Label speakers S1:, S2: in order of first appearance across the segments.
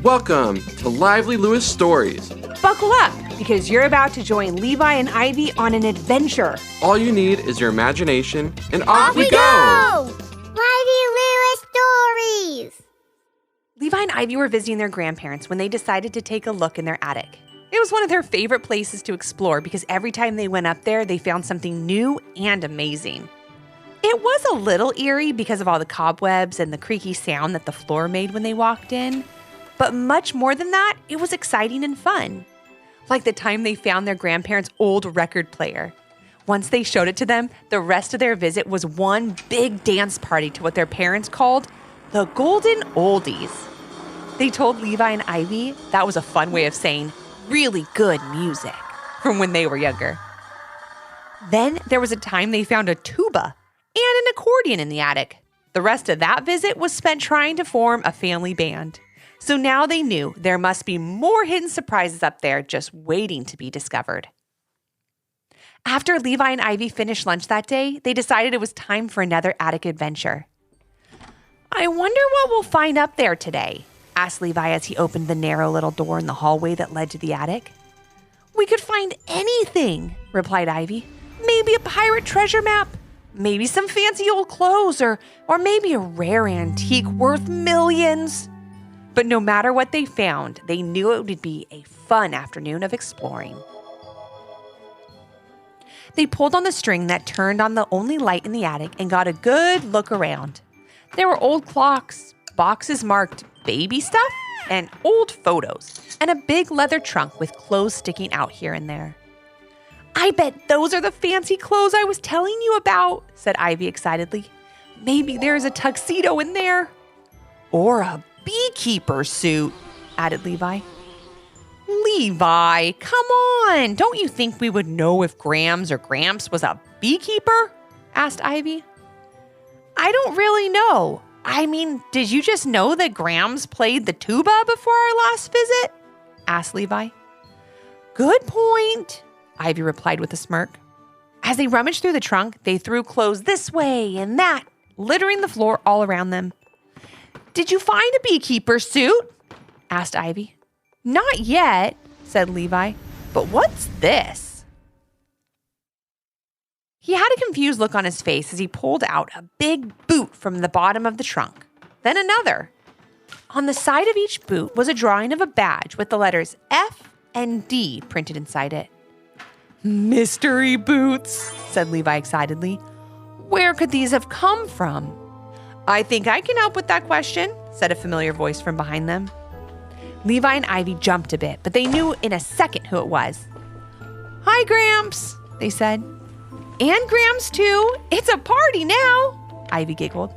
S1: Welcome to Lively Lewis Stories.
S2: Buckle up, because you're about to join Levi and Ivy on an adventure.
S1: All you need is your imagination, and off we
S3: go! Lively Lewis Stories!
S2: Levi and Ivy were visiting their grandparents when they decided to take a look in their attic. It was one of their favorite places to explore because every time they went up there, they found something new and amazing. It was a little eerie because of all the cobwebs and the creaky sound that the floor made when they walked in. But much more than that, it was exciting and fun. Like the time they found their grandparents' old record player. Once they showed it to them, the rest of their visit was one big dance party to what their parents called the Golden Oldies. They told Levi and Ivy that was a fun way of saying really good music from when they were younger. Then there was a time they found a tuba and an accordion in the attic. The rest of that visit was spent trying to form a family band. So now they knew there must be more hidden surprises up there just waiting to be discovered. After Levi and Ivy finished lunch that day, they decided it was time for another attic adventure. "I wonder what we'll find up there today," asked Levi as he opened the narrow little door in the hallway that led to the attic. "We could find anything," replied Ivy. "Maybe a pirate treasure map, maybe some fancy old clothes, or maybe a rare antique worth millions." But no matter what they found, they knew it would be a fun afternoon of exploring. They pulled on the string that turned on the only light in the attic and got a good look around. There were old clocks, boxes marked baby stuff, and old photos, and a big leather trunk with clothes sticking out here and there. "I bet those are the fancy clothes I was telling you about," said Ivy excitedly. "Maybe there's a tuxedo in there." "Or a beekeeper suit," added Levi. "Levi, come on! Don't you think we would know if Grams or Gramps was a beekeeper?" asked Ivy. "I don't really know. I mean, did you just know that Grams played the tuba before our last visit?" asked Levi. "Good point," Ivy replied with a smirk. As they rummaged through the trunk, they threw clothes this way and that, littering the floor all around them. "Did you find a beekeeper suit?" asked Ivy. "Not yet," said Levi. "But what's this?" He had a confused look on his face as he pulled out a big boot from the bottom of the trunk, then another. On the side of each boot was a drawing of a badge with the letters F and D printed inside it. "Mystery boots," said Levi excitedly. "Where could these have come from?" "I think I can help with that question," said a familiar voice from behind them. Levi and Ivy jumped a bit, but they knew in a second who it was. "Hi, Gramps," they said. "And Gramps, too. It's a party now," Ivy giggled.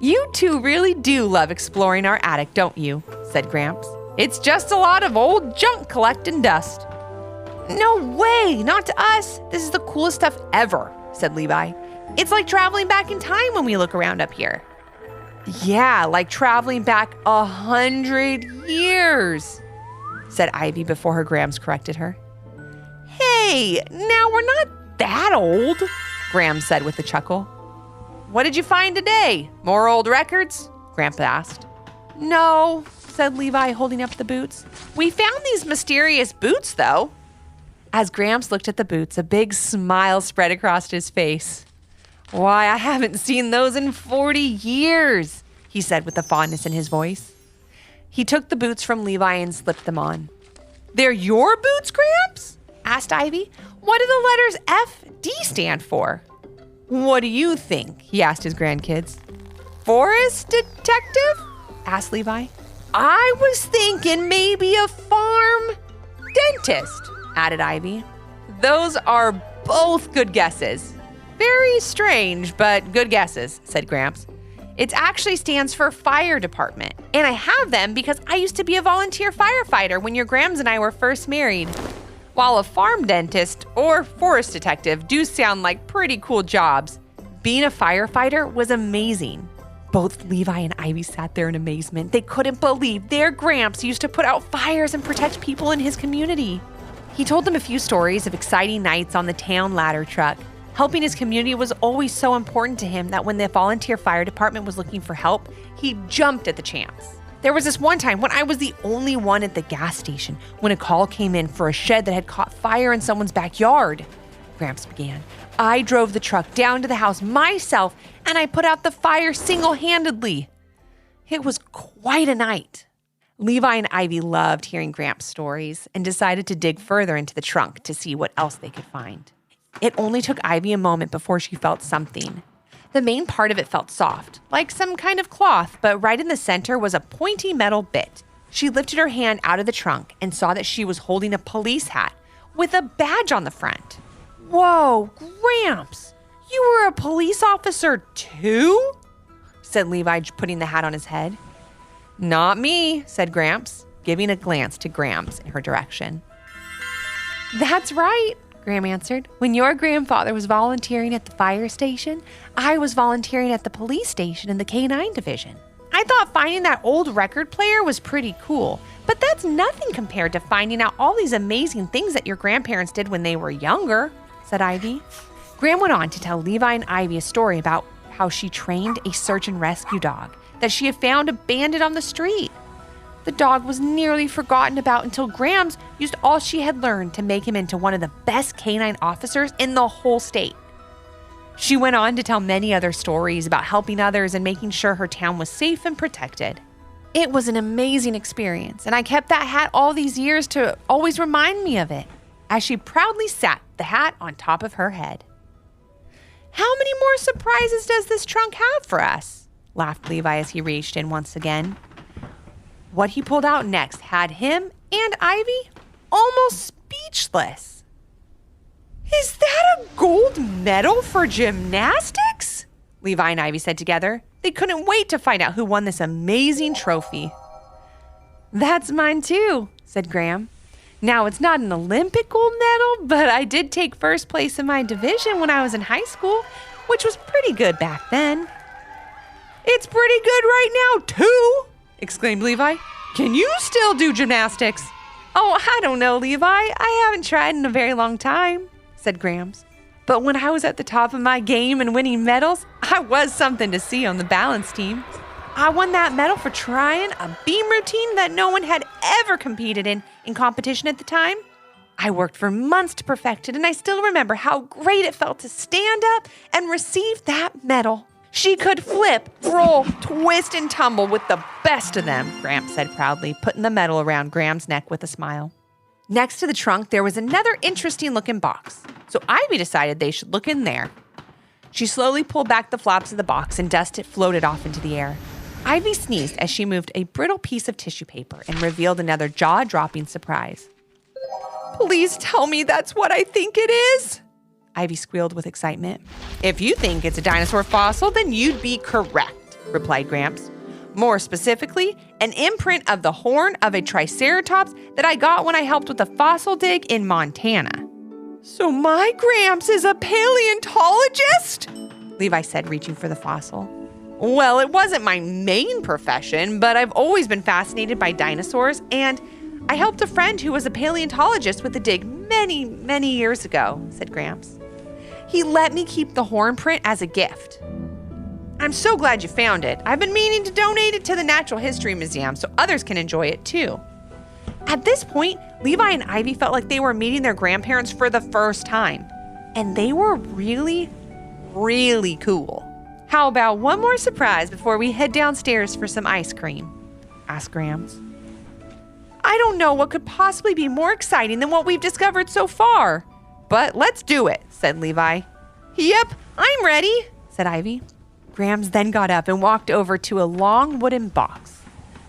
S2: "You two really do love exploring our attic, don't you?" said Gramps. "It's just a lot of old junk collecting dust." "No way, not to us. This is the coolest stuff ever," said Levi. "It's like traveling back in time when we look around up here." "Yeah, like traveling back 100 years, said Ivy before her Grams corrected her. "Hey, now we're not that old," Grams said with a chuckle. "What did you find today? More old records?" Grandpa asked. "No," said Levi, holding up the boots. "We found these mysterious boots, though." As Gramps looked at the boots, a big smile spread across his face. "Why, I haven't seen those in 40 years, he said with a fondness in his voice. He took the boots from Levi and slipped them on. "They're your boots, Gramps?" asked Ivy. "What do the letters F-D stand for?" "What do you think?" he asked his grandkids. "Forest detective?" asked Levi. "I was thinking maybe a farm dentist," added Ivy. "Those are both good guesses." "Very strange, but good guesses," said Gramps. "It actually stands for fire department, and I have them because I used to be a volunteer firefighter when your Grams and I were first married. While a farm dentist or forest detective do sound like pretty cool jobs, being a firefighter was amazing." Both Levi and Ivy sat there in amazement. They couldn't believe their Gramps used to put out fires and protect people in his community. He told them a few stories of exciting nights on the town ladder truck. Helping his community was always so important to him that when the volunteer fire department was looking for help, he jumped at the chance. There was this one time when I was the only one at the gas station when a call came in for a shed that had caught fire in someone's backyard. Gramps began. I drove the truck down to the house myself and I put out the fire single-handedly. It was quite a night. Levi and Ivy loved hearing Gramps' stories and decided to dig further into the trunk to see what else they could find. It only took Ivy a moment before she felt something. The main part of it felt soft, like some kind of cloth, but right in the center was a pointy metal bit. She lifted her hand out of the trunk and saw that she was holding a police hat with a badge on the front. Whoa, Gramps, you were a police officer too? Said Levi, putting the hat on his head. Not me, said Gramps, giving a glance to Grams in her direction. That's right, Gram answered. When your grandfather was volunteering at the fire station, I was volunteering at the police station in the K-9 division. I thought finding that old record player was pretty cool, but that's nothing compared to finding out all these amazing things that your grandparents did when they were younger, said Ivy. Gram went on to tell Levi and Ivy a story about how she trained a search and rescue dog that she had found abandoned on the street. The dog was nearly forgotten about until Grams used all she had learned to make him into one of the best canine officers in the whole state. She went on to tell many other stories about helping others and making sure her town was safe and protected. It was an amazing experience, and I kept that hat all these years to always remind me of it, as she proudly sat the hat on top of her head. How many more surprises does this trunk have for us? Laughed Levi as he reached in once again. What he pulled out next had him and Ivy almost speechless. Is that a gold medal for gymnastics? Levi and Ivy said together. They couldn't wait to find out who won this amazing trophy. That's mine too, said Gram. Now, it's not an Olympic gold medal, but I did take first place in my division when I was in high school, which was pretty good back then. It's pretty good right now, too, exclaimed Levi. Can you still do gymnastics? Oh, I don't know, Levi. I haven't tried in a very long time, said Grams. But when I was at the top of my game and winning medals, I was something to see on the balance team. I won that medal for trying a beam routine that no one had ever competed in competition at the time. I worked for months to perfect it, and I still remember how great it felt to stand up and receive that medal. She could flip, roll, twist, and tumble with the best of them, Gramps said proudly, putting the medal around Graham's neck with a smile. Next to the trunk, there was another interesting-looking box, so Ivy decided they should look in there. She slowly pulled back the flaps of the box, and dust floated off into the air. Ivy sneezed as she moved a brittle piece of tissue paper and revealed another jaw-dropping surprise. Please tell me that's what I think it is, Ivy squealed with excitement. If you think it's a dinosaur fossil, then you'd be correct, replied Gramps. More specifically, an imprint of the horn of a triceratops that I got when I helped with a fossil dig in Montana. So my Gramps is a paleontologist? Levi said, reaching for the fossil. Well, it wasn't my main profession, but I've always been fascinated by dinosaurs, and I helped a friend who was a paleontologist with a dig many, many years ago, said Gramps. He let me keep the horn print as a gift. I'm so glad you found it. I've been meaning to donate it to the Natural History Museum so others can enjoy it too. At this point, Levi and Ivy felt like they were meeting their grandparents for the first time, and they were really, really cool. How about one more surprise before we head downstairs for some ice cream? Asked Grams. I don't know what could possibly be more exciting than what we've discovered so far. But let's do it, said Levi. Yep, I'm ready, said Ivy. Grams then got up and walked over to a long wooden box.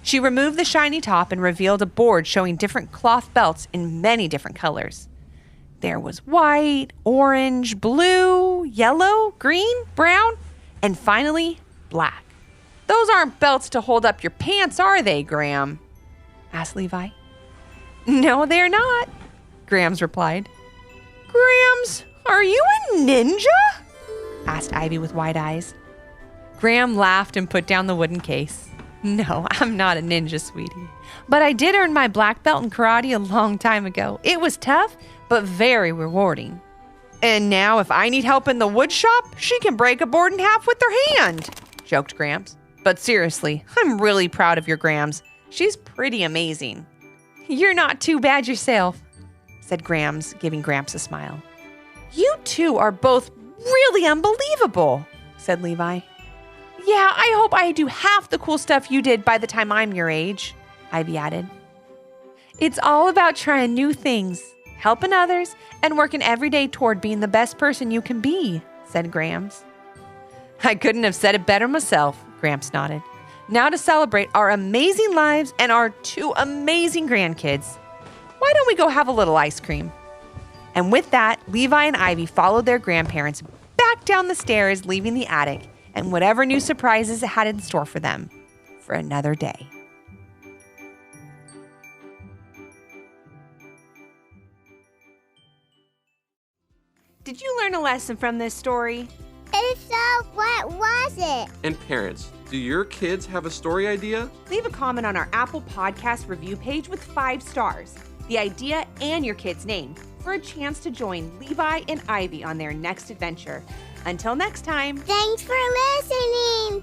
S2: She removed the shiny top and revealed a board showing different cloth belts in many different colors. There was white, orange, blue, yellow, green, brown, and finally, black. Those aren't belts to hold up your pants, are they, Gram? Asked Levi. No, they're not, Grams replied. Grams, are you a ninja? Asked Ivy with wide eyes. Gram laughed and put down the wooden case. No, I'm not a ninja, sweetie. But I did earn my black belt in karate a long time ago. It was tough, but very rewarding. And now if I need help in the wood shop, she can break a board in half with her hand, joked Gramps. But seriously, I'm really proud of your Grams. She's pretty amazing. You're not too bad yourself, said Grams, giving Gramps a smile. You two are both really unbelievable, said Levi. Yeah, I hope I do half the cool stuff you did by the time I'm your age, Ivy added. It's all about trying new things, helping others, and working every day toward being the best person you can be, said Grams. I couldn't have said it better myself, Gramps nodded. Now to celebrate our amazing lives and our 2 amazing grandkids, why don't we go have a little ice cream? And with that, Levi and Ivy followed their grandparents back down the stairs, leaving the attic and whatever new surprises it had in store for them for another day. Did you learn a lesson from this story?
S3: If so, what was it?
S1: And parents, do your kids have a story idea?
S2: Leave a comment on our Apple Podcast review page with 5 stars, the idea, and your kid's name for a chance to join Levi and Ivy on their next adventure. Until next time.
S3: Thanks for listening.